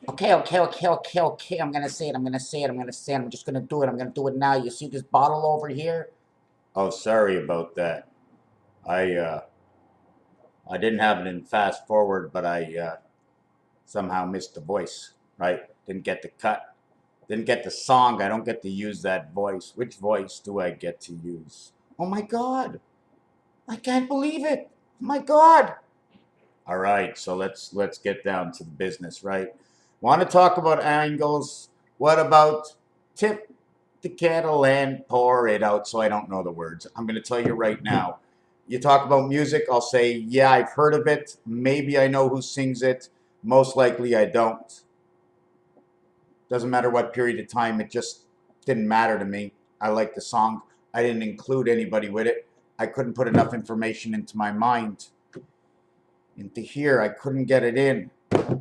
Okay. I'm gonna say it. I'm just gonna do it. I'm gonna do it now. You see this bottle over here? Oh, sorry about that. I uh, I didn't have it in fast forward, but I somehow missed the voice. Right? Didn't get the cut. Didn't get the song. I don't get to use that voice. Which voice do I get to use? Oh my God! I can't believe it! Oh my God! All right, so let's get down to the business, right? Want to talk about angles? What about tip the kettle and pour it out? So I don't know the words. I'm going to tell you right now. You talk about music, I'll say, yeah, I've heard of it. Maybe I know who sings it. Most likely I don't. Doesn't matter what period of time, it just didn't matter to me. I liked the song. I didn't include anybody with it. I couldn't put enough information into my mind. Into here, I couldn't get it in.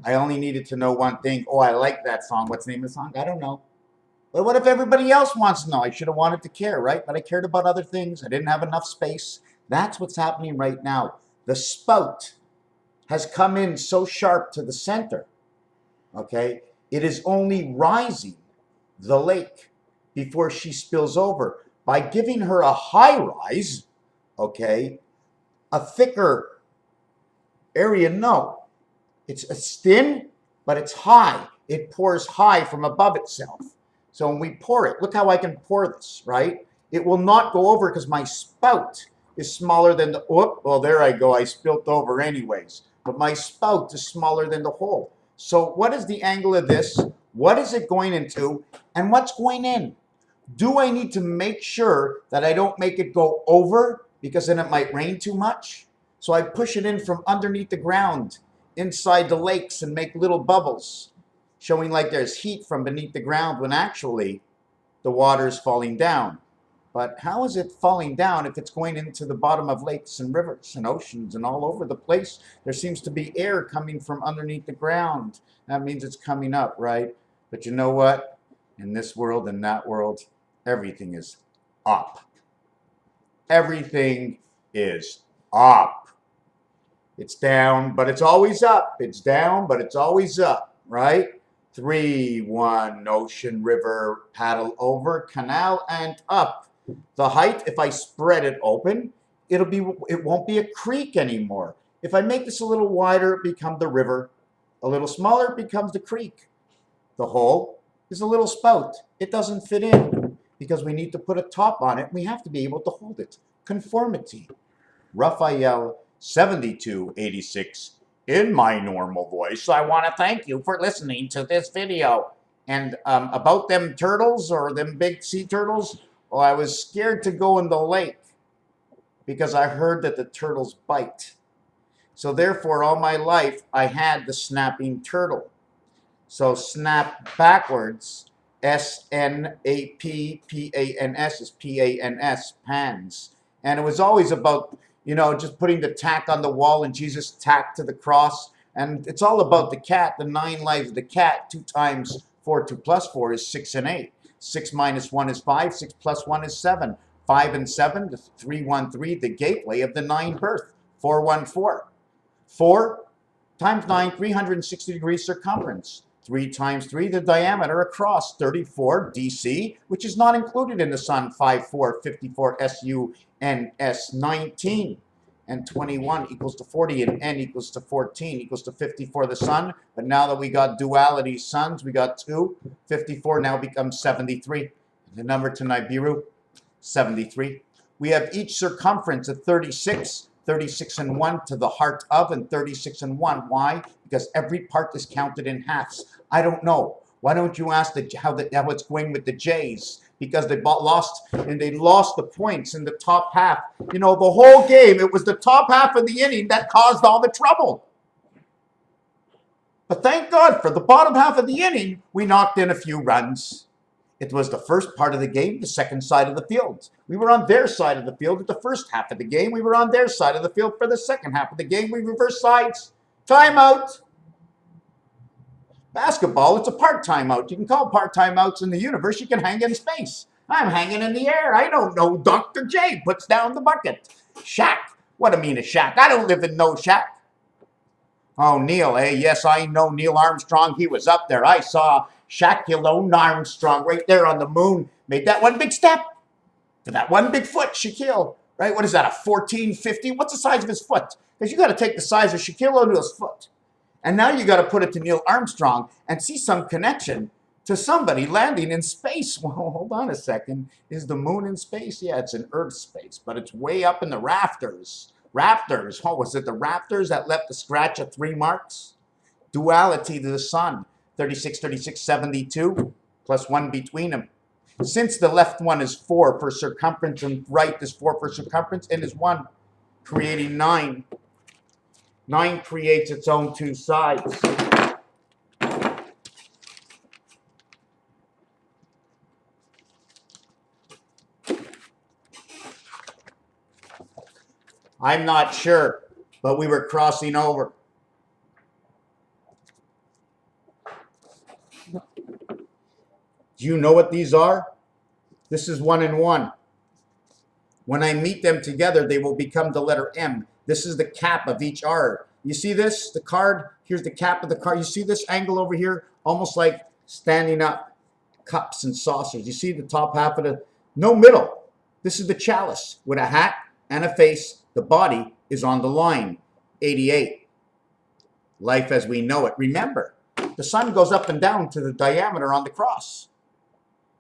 I only needed to know one thing. Oh, I like that song. What's the name of the song? I don't know. But what if everybody else wants to know? I should have wanted to care, right? But I cared about other things. I didn't have enough space. That's what's happening right now. The spout has come in so sharp to the center, okay? It is only rising the lake before she spills over. By giving her a high rise, okay, a thicker area, no. It's thin, but it's high. It pours high from above itself. So when we pour it, look how I can pour this, right? It will not go over because my spout is smaller than the, oh, well, there I go. I spilt over anyways. But my spout is smaller than the hole. So what is the angle of this? What is it going into? And what's going in? Do I need to make sure that I don't make it go over because then it might rain too much? So I push it in from underneath the ground inside the lakes and make little bubbles, showing like there's heat from beneath the ground when actually the water is falling down. But how is it falling down if it's going into the bottom of lakes and rivers and oceans and all over the place? There seems to be air coming from underneath the ground. That means it's coming up, right? But you know what? In this world and that world, everything is up. Everything is up. It's down, but it's always up. It's down, but it's always up, right? 3-1, ocean, river, paddle over, canal, and up. The height, if I spread it open, it won't be a creek anymore. If I make this a little wider, it becomes the river. A little smaller, it becomes the creek. The hole is a little spout. It doesn't fit in because we need to put a top on it. We have to be able to hold it. Conformity. Raphael 7286 in my normal voice. I want to thank you for listening to this video. And about them turtles or them big sea turtles, well, I was scared to go in the lake because I heard that the turtles bite. So therefore, all my life, I had the snapping turtle. So snap backwards, S-N-A-P-P-A-N-S is P-A-N-S, pans. And it was always about, just putting the tack on the wall and Jesus tacked to the cross. And it's all about the cat, the 9 lives of the cat. 2 times 4, 2 plus 4 is 6 and 8. 6 minus 1 is 5, 6 plus 1 is 7. 5 and 7, the 313, the gateway of the 9 birth, 414. 4 times 9, 360 degrees circumference. 3 times 3, the diameter across, 34 DC, which is not included in the sun, 54, 54 SUNS 19. And 21 equals to 40, and N equals to 14 equals to 54 the sun. But now that we got duality suns, we got 2. 54 now becomes 73. The number to Nibiru, 73. We have each circumference of 36. 36 and 1 to the heart of, and 36 and 1. Why? Because every part is counted in halves. I don't know. Why don't you ask how it's going with the Jays? Because they lost the points in the top half. The whole game, it was the top half of the inning that caused all the trouble. But thank God for the bottom half of the inning, we knocked in a few runs. It was the first part of the game, the second side of the field. We were on their side of the field at the first half of the game. We were on their side of the field for the second half of the game. We reversed sides. Timeout. Basketball, it's a part timeout. You can call part timeouts in the universe. You can hang in space. I'm hanging in the air. I don't know. Dr. J puts down the bucket. Shack. What do I mean a shack? I don't live in no shack. Oh, Neil, eh? Yes, I know Neil Armstrong. He was up there. I saw Shaquille Armstrong right there on the moon. Made that one big step to that one big foot, Shaquille. Right? What is that, a 1450? What's the size of his foot? Because you got to take the size of Shaquille O'Neal's foot. And now you got to put it to Neil Armstrong and see some connection to somebody landing in space. Well, hold on a second. Is the moon in space? Yeah, it's in Earth space, but it's way up in the rafters. Raptors. Oh, was it the Raptors that left the scratch of 3 marks? Duality to the sun. 36, 36, 72, plus 1 between them. Since the left one is 4 for circumference and right is 4 for circumference, and is 1, creating 9. 9 creates its own 2 sides. I'm not sure, but we were crossing over. Do you know what these are? This is 1 and 1. When I meet them together, they will become the letter M. This is the cap of each R. You see this? The card, here's the cap of the card. You see this angle over here? Almost like standing up, cups and saucers. You see the top half of the, no middle. This is the chalice with a hat and a face. The body is on the line. 88. Life as we know it. Remember, the sun goes up and down to the diameter on the cross,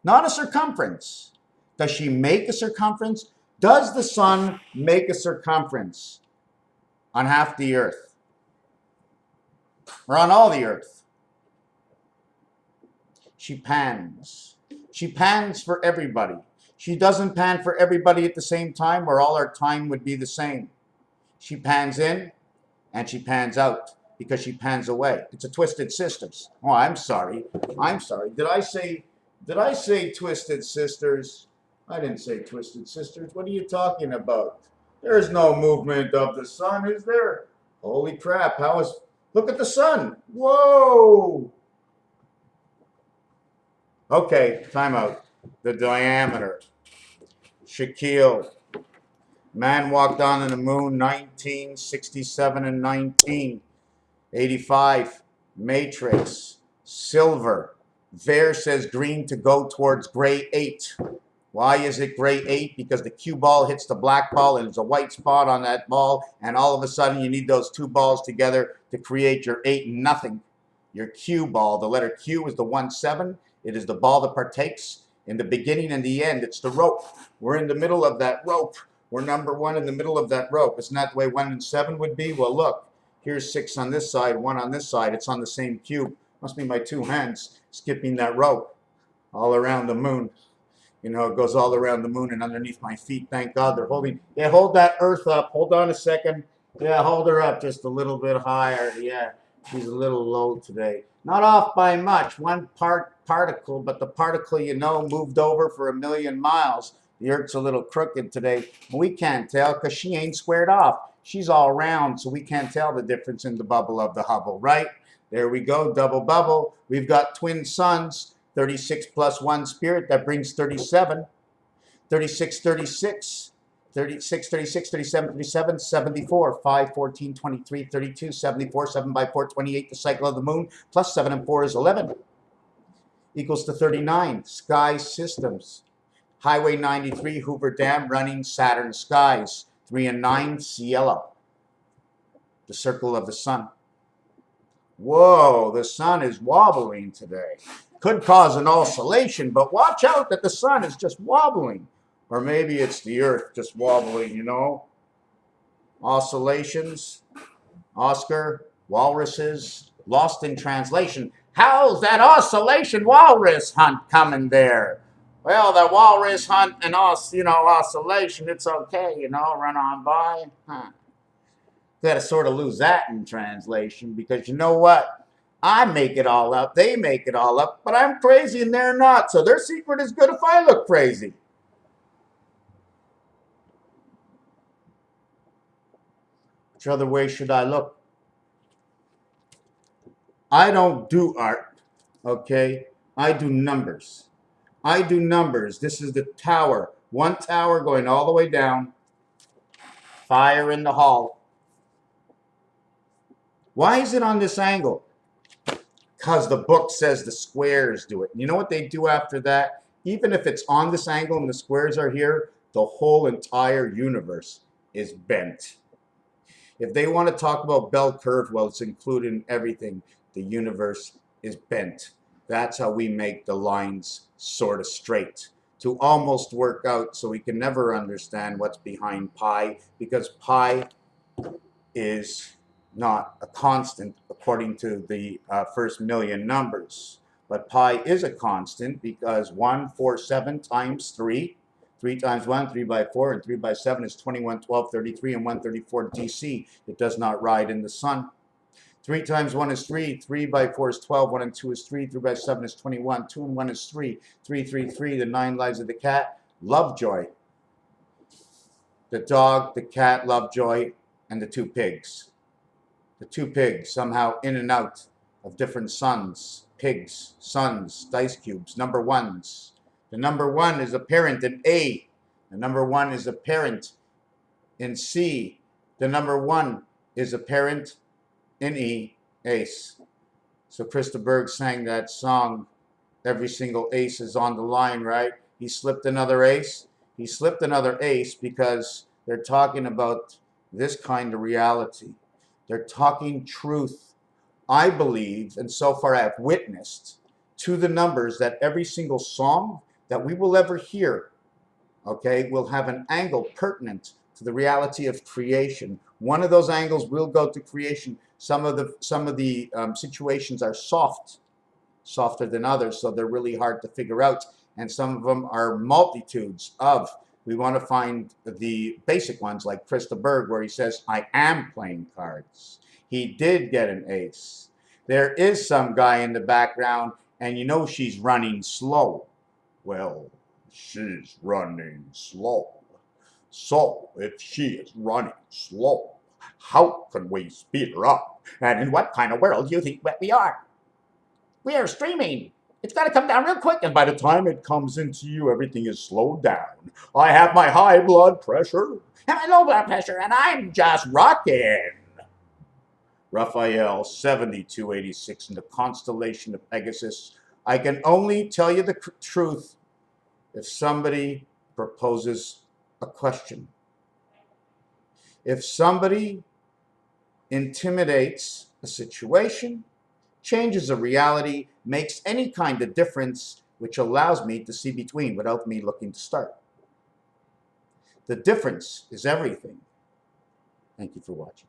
not a circumference. Does she make a circumference? Does the sun make a circumference on half the earth? Or on all the earth? She pans. She pans for everybody. She doesn't pan for everybody at the same time, or all our time would be the same. She pans in and she pans out because she pans away. It's a Twisted Sisters. Oh, I'm sorry. I'm sorry. Did I say Twisted Sisters? I didn't say Twisted Sisters. What are you talking about? There's no movement of the sun, is there? Holy crap. How is... Look at the sun. Whoa. Okay, time out. The diameter. Shaquille. Man walked on the moon 1967 and 1985. Matrix. Silver. Ver says green to go towards gray 8. Why is it gray 8? Because the cue ball hits the black ball and there's a white spot on that ball, and all of a sudden you need those 2 balls together to create your 8 and nothing. Your cue ball. The letter Q is the 1-7. It is the ball that partakes in the beginning and the end. It's the rope. We're in the middle of that rope. We're number 1 in the middle of that rope. Isn't that the way 1 and 7 would be? Well, look. Here's 6 on this side, 1 on this side. It's on the same cube. Must be my 2 hands skipping that rope all around the moon. You know, it goes all around the moon and underneath my feet. Thank God they're holding. Yeah, hold that earth up. Hold on a second. Yeah, hold her up just a little bit higher. Yeah, she's a little low today. Not off by much. 1 particle, but the particle, you know, moved over for 1,000,000 miles. The earth's a little crooked today. We can't tell because she ain't squared off. She's all round, so we can't tell the difference in the bubble of the Hubble, right? There we go, double bubble. We've got twin suns. 36 plus 1 spirit, that brings 37. 36, 36, 36, 36, 37, 37, 74. 5, 14, 23, 32, 74, 7 by 4, 28. The cycle of the moon, plus 7 and 4 is 11. Equals to 39. Sky systems. Highway 93, Hoover Dam, running Saturn skies. 3 and 9, Cielo. The circle of the sun. Whoa, the sun is wobbling today. Could cause an oscillation, but watch out that the sun is just wobbling. Or maybe it's the earth just wobbling, you know. Oscillations, Oscar, walruses, lost in translation. How's that oscillation walrus hunt coming there? Well, the walrus hunt and oscillation, it's okay, you know, run on by. Got to sort of lose that in translation because you know what? I make it all up. They make it all up, but I'm crazy and they're not. So their secret is good if I look crazy. Which other way should I look? I don't do art, okay? I do numbers. I do numbers. This is the tower. 1 tower going all the way down. Fire in the hall. Why is it on this angle? Because the book says the squares do it. And you know what they do after that? Even if it's on this angle and the squares are here, the whole entire universe is bent. If they want to talk about bell curve, well, it's included in everything. The universe is bent. That's how we make the lines sort of straight to almost work out, so we can never understand what's behind pi, because pi is not a constant according to the first million numbers. But pi is a constant because 147 times 3, 3 times 1, 3 by 4, and 3 by 7 is 21, 12, 33, and 134 DC. It does not ride in the sun. 3 times 1 is 3, 3 by 4 is 12, 1 and 2 is 3, 3 by 7 is 21, 2 and 1 is 3, 3, 3, 3, the 9 lives of the cat, Lovejoy. The dog, the cat, Lovejoy, and the 2 pigs. The 2 pigs somehow in and out of different suns, pigs, suns, dice cubes, number ones. The number 1 is apparent in A. The number 1 is apparent in C. The number 1 is apparent in E, ace. So Krista Berg sang that song, every single ace is on the line, right? He slipped another ace. He slipped another ace because they're talking about this kind of reality. They're talking truth. I believe, and so far I have witnessed to the numbers, that every single song that we will ever hear, okay, will have an angle pertinent to the reality of creation. One of those angles will go to creation. Some of the situations are softer than others, so they're really hard to figure out. And some of them are multitudes of. We want to find the basic ones like Krista Berg, where he says, I am playing cards. He did get an ace. There is some guy in the background, and you know she's running slow. Well, she's running slow. So, if she is running slow, how can we speed her up? And in what kind of world do you think that we are? We are streaming. It's got to come down real quick, and by the time it comes into you, everything is slowed down. I have my high blood pressure and my low blood pressure, and I'm just rocking. Raphael 7286 in the constellation of Pegasus. I can only tell you the truth if somebody proposes a question. If somebody intimidates a situation, changes a reality, makes any kind of difference, which allows me to see between without me looking to start. The difference is everything. Thank you for watching.